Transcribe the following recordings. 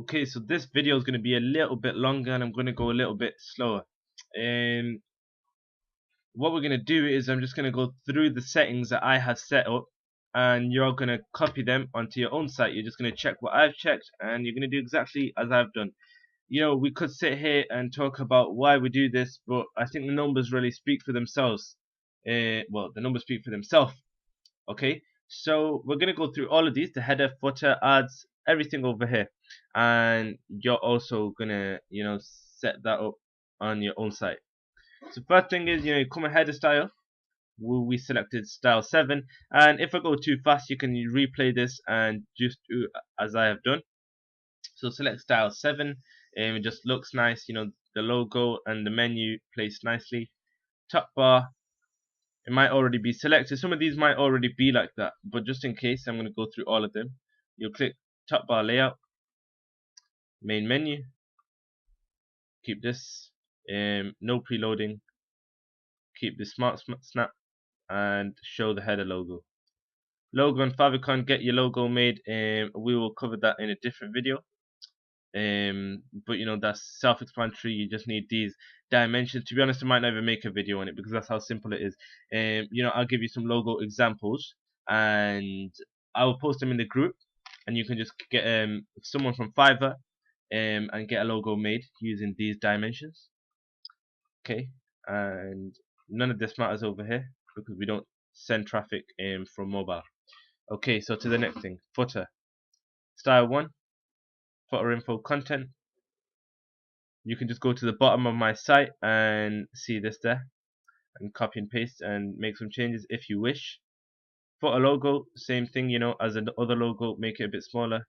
Okay, so this video is going to be a little bit longer and I'm going to go a little bit slower. What we're going to do is I'm just going to go through the settings that I have set up, and you're going to copy them onto your own site. You're just going to check what I've checked and you're going to do exactly as I've done. You know, we could sit here and talk about why we do this, but I think the numbers really speak for themselves. Well, the numbers speak for themselves. Okay, so we're gonna go through all of these: the header, footer, ads, everything over here, and you're also gonna, set that up on your own site. So first thing is, you come in header style. We selected style 7, and if I go too fast, you can replay this and just do as I have done. So select style 7, and it just looks nice. The logo and the menu placed nicely. Top bar, it might already be selected. Some of these might already be like that, but just in case, I'm going to go through all of them. You'll click top bar layout, main menu, keep this, no preloading, keep the smart snap, and show the header logo. Logo and favicon, get your logo made. We will cover that in a different video. But that's self-explanatory. You just need these dimensions. To be honest, I might not even make a video on it because that's how simple it is. I'll give you some logo examples and I will post them in the group, and you can just get someone from Fiverr and get a logo made using these dimensions. Okay, and none of this matters over here because we don't send traffic from mobile. Okay, so to the next thing, footer, style 1, footer info content. You can just go to the bottom of my site and see this there, and copy and paste and make some changes if you wish. For a logo, same thing, as an other logo, make it a bit smaller.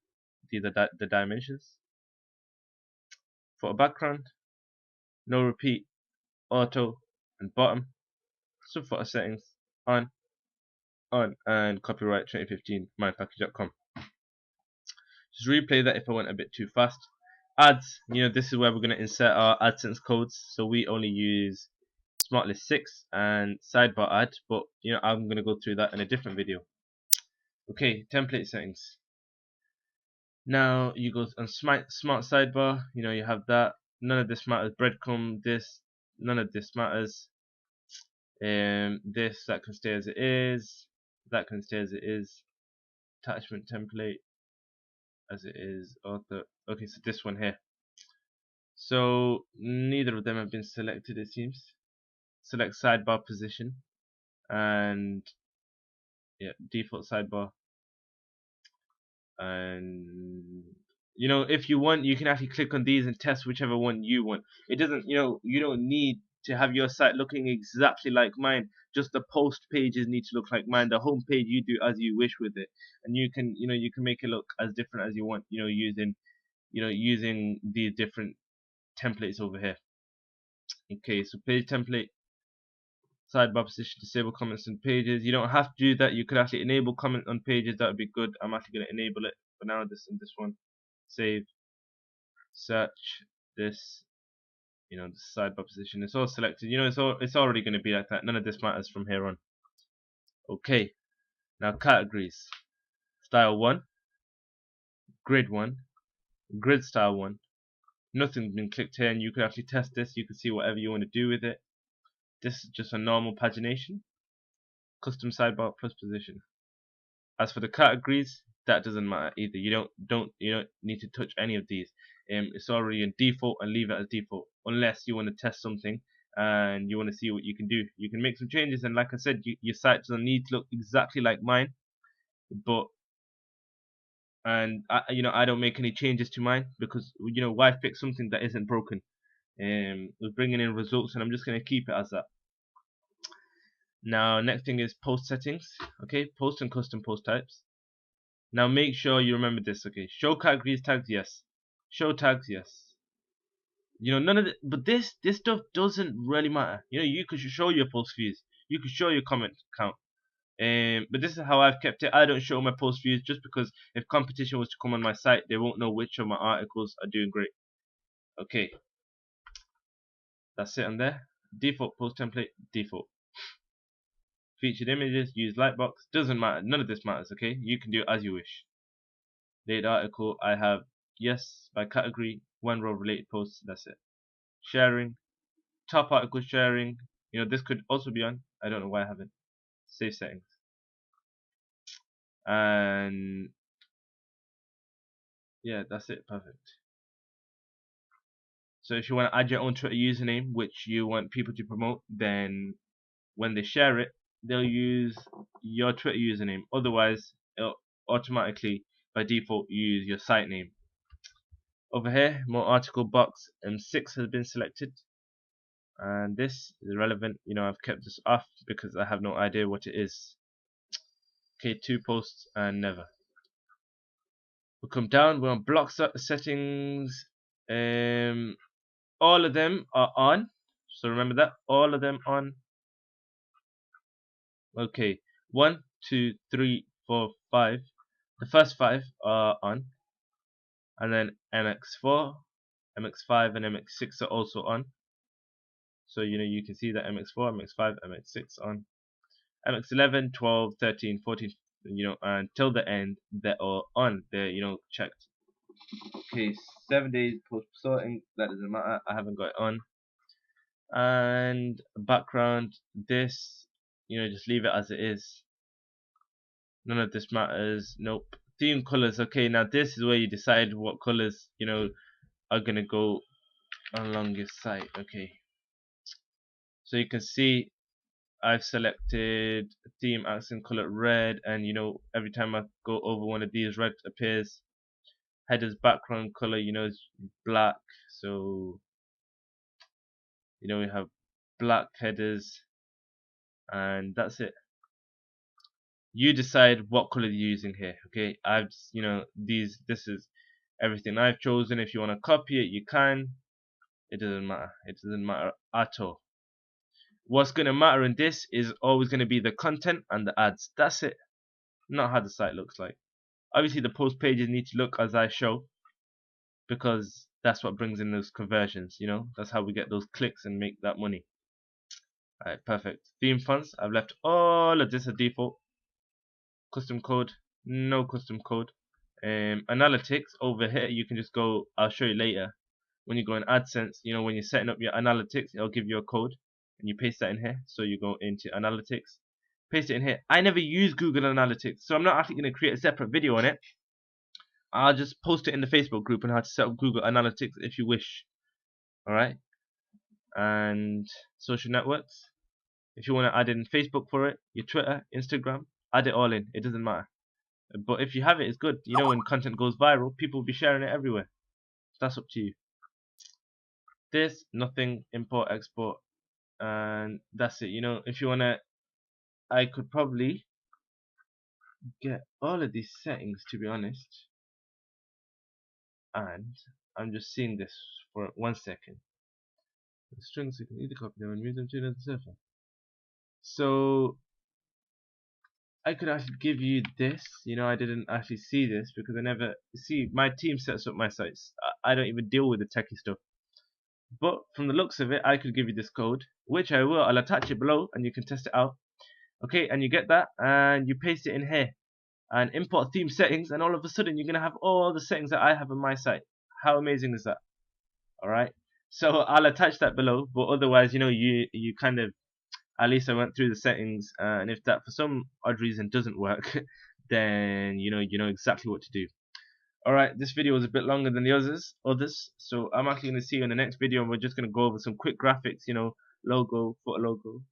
These are the dimensions. For a background, no repeat, auto, and bottom. Subfooter settings, on, and copyright 2015, mindpackage.com. Just replay that if I went a bit too fast. Ads, this is where we're going to insert our AdSense codes. So we only use SmartList 6 and sidebar ad, but I'm going to go through that in a different video. Okay, template settings. Now you go on smart sidebar. You have that. None of this matters. Breadcrumb, this, none of this matters. This, that can stay as it is. That can stay as it is. Attachment template as it is. Author. Okay, so this one here. So neither of them have been selected, it seems. Select sidebar position and default sidebar. And if you want, you can actually click on these and test whichever one you want. It doesn't, you don't need to have your site looking exactly like mine. Just the post pages need to look like mine. The home page, you do as you wish with it, and you can make it look as different as you want, using these different templates over here. Okay, so page template, sidebar position, disable comments on pages. You don't have to do that. You could actually enable comment on pages. That would be good. I'm actually going to enable it for now. This and this one. Save, search, this, the sidebar position. It's all selected. It's already going to be like that. None of this matters from here on. Okay, now categories. Style 1, grid 1, grid style 1. Nothing's been clicked here, and you can actually test this. You can see whatever you want to do with it. This is just a normal pagination. Custom sidebar plus position. As for the categories, that doesn't matter either. You don't need to touch any of these. It's already in default, and leave it as default unless you want to test something and you want to see what you can do. You can make some changes, and like I said, your site doesn't need to look exactly like mine, but I don't make any changes to mine because why fix something that isn't broken? We're bringing in results, and I'm just going to keep it as that. Now next thing is post settings. Okay, post and custom post types. Now make sure you remember this. Okay, show categories tags, yes. Show tags, yes. None of the, but this stuff doesn't really matter. You could show your post views, you could show your comment count. But this is how I've kept it. I don't show my post views just because if competition was to come on my site, they won't know which of my articles are doing great. Okay, that's it on there. Default post template, default. Featured images, use lightbox, doesn't matter. None of this matters. Okay, you can do as you wish. Date article, I have yes, by category, one row related posts, that's it. Sharing, top article sharing, this could also be on. I don't know why I haven't. Save settings. And yeah, that's it, perfect. So if you want to add your own Twitter username, which you want people to promote, then when they share it, they'll use your Twitter username. Otherwise, it'll automatically, by default, use your site name. Over here, more article box M6 has been selected. And this is irrelevant. I've kept this off because I have no idea what it is. Okay, 2 posts and never. We'll come down, we're on block settings. All of them are on. So remember that. All of them on. Okay. 1, 2, 3, 4, 5. The first 5 are on. And then MX4, MX5 and MX6 are also on. So you can see that MX4, MX5, MX6 on. MX11, 12, 13, 14, until the end, they're all on. They're checked. Okay, 7 days post sorting, that doesn't matter, I haven't got it on. And background, this, just leave it as it is. None of this matters. Nope. Theme colors. Okay, now this is where you decide what colors are gonna go along your site. Okay, so you can see I've selected theme accent color red, and every time I go over one of these, red appears. Headers background color is black, so we have black headers, and that's it. You decide what color you're using here. Okay, I've this is everything I've chosen. If you want to copy it, you can. It doesn't matter. It doesn't matter at all. What's going to matter in this is always going to be the content and the ads. That's it. Not how the site looks like. Obviously the post pages need to look as I show, because that's what brings in those conversions. That's how we get those clicks and make that money. Alright, perfect. Theme fonts, I've left all of this as default. Custom code, no custom code. Analytics, over here you can just go, I'll show you later. When you go in AdSense, when you're setting up your analytics, it'll give you a code and you paste that in here. So you go into analytics, paste it in here. I never use Google Analytics, so I'm not actually going to create a separate video on it. I'll just post it in the Facebook group on how to set up Google Analytics if you wish. Alright, and social networks, if you want to add in Facebook for it, your Twitter, Instagram, add it all in, it doesn't matter. But if you have it, it's good. When content goes viral, people will be sharing it everywhere. That's up to you. This, nothing, import, export, and that's it. If you wanna, I could probably get all of these settings, to be honest, and I'm just seeing this for 1 second. The strings, you can either copy them and move them to another server. So I could actually give you this. I didn't actually see this because I never see, my team sets up my sites. I don't even deal with the techie stuff. But from the looks of it, I could give you this code, which I will. I'll attach it below and you can test it out. Okay, and you get that and you paste it in here and import theme settings, and all of a sudden you're gonna have all the settings that I have on my site. How amazing is that? Alright, so I'll attach that below, but otherwise you kind of, at least I went through the settings, and if that for some odd reason doesn't work, then you know exactly what to do. Alright, this video was a bit longer than the others, so I'm actually going to see you in the next video, and we're just going to go over some quick graphics, logo, footer logo.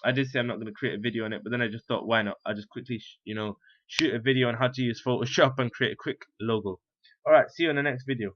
I did say I'm not going to create a video on it, but then I just thought, why not? I'll just quickly, shoot a video on how to use Photoshop and create a quick logo. Alright, see you in the next video.